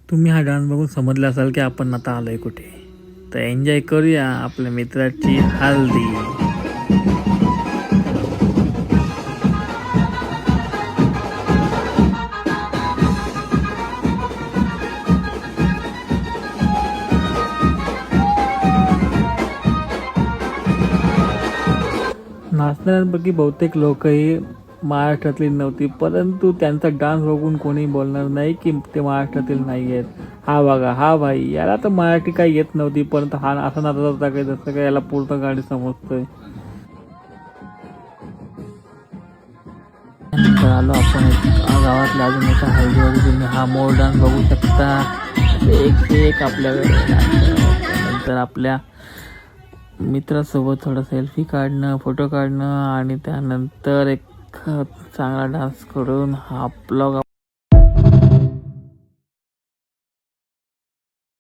तुम्ही हा डान्स बघून समजलं असाल की आपण आता आलोय कुठे. तर एन्जॉय करूया आपल्या मित्राची हल्दी. नाचणाऱ्यांपैकी बहुतेक लोकही महाराष्ट्रातली नव्हती, परंतु त्यांचा डान्स बघून कोणी बोलणार नाही की ते महाराष्ट्रातील नाही आहेत. हा बघा, हा भाई, याला तर मराठी काही येत नव्हती, परंतु हा असं नाचत होता काही जसं काय याला पूर्ण गाडी समजतोय. त्यानंतर आलो आपण गावातल्या अजून एका हल्दीवर. तुम्ही हा मोर डान्स बघू शकता. एक से एक आपल्याकडे. नंतर आपल्या मित्रासोबत थोडा सेल्फी काढणं, फोटो काढणं आणि त्यानंतर एक चांगला डान्स करून हा ब्लॉग